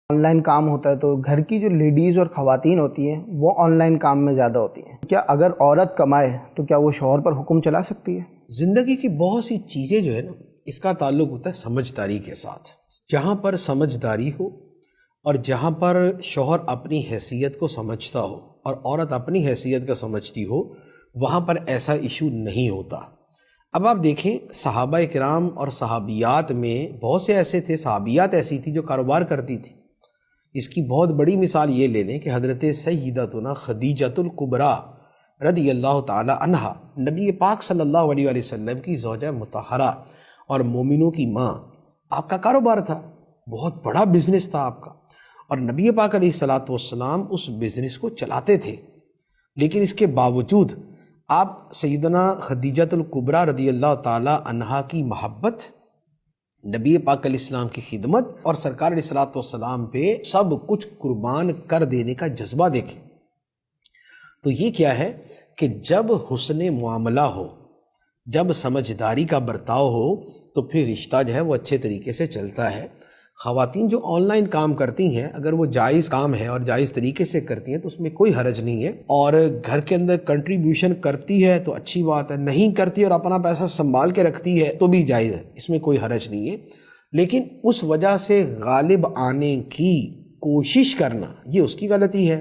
On line کام ہوتا ہے تو گھر کی جو لیڈیز اور خواتین ہوتی ہیں وہ آن لائن کام میں زیادہ ہوتی ہیں. کیا اگر عورت کمائے تو کیا وہ شوہر پر حکم چلا سکتی ہے؟ زندگی کی بہت سی چیزیں جو ہے نا، اس کا تعلق ہوتا ہے سمجھداری کے ساتھ. جہاں پر سمجھداری ہو اور جہاں پر شوہر اپنی حیثیت کو سمجھتا ہو اور عورت اپنی حیثیت کا سمجھتی ہو، وہاں پر ایسا ایشو نہیں ہوتا. اب آپ دیکھیں، صحابہ کرام اور صحابیات میں بہت سے ایسے تھے، صحابیات ایسی تھی جو کاروبار کرتی تھی. اس کی بہت بڑی مثال یہ لے لیں کہ حضرت سیدتنا خدیجۃ الکبریٰ رضی اللہ تعالی عنہا، نبی پاک صلی اللہ علیہ وآلہ وسلم کی زوجہ مطہرہ اور مومنوں کی ماں. آپ کا کاروبار تھا، بہت بڑا بزنس تھا آپ کا، اور نبی پاک علیہ الصلاۃ والسلام اس بزنس کو چلاتے تھے. لیکن اس کے باوجود آپ سیدنا خدیجۃ الکبریٰ رضی اللہ تعالی عنہا کی محبت، نبی پاک علیہ السلام کی خدمت اور سرکار علیہ الصلاۃ والسلام پہ سب کچھ قربان کر دینے کا جذبہ دیکھیں. تو یہ کیا ہے کہ جب حسن معاملہ ہو، جب سمجھداری کا برتاؤ ہو، تو پھر رشتہ جو ہے وہ اچھے طریقے سے چلتا ہے. خواتین جو آن لائن کام کرتی ہیں، اگر وہ جائز کام ہے اور جائز طریقے سے کرتی ہیں تو اس میں کوئی حرج نہیں ہے، اور گھر کے اندر کنٹریبیوشن کرتی ہے تو اچھی بات ہے، نہیں کرتی اور اپنا پیسہ سنبھال کے رکھتی ہے تو بھی جائز ہے، اس میں کوئی حرج نہیں ہے. لیکن اس وجہ سے غالب آنے کی کوشش کرنا، یہ اس کی غلطی ہے.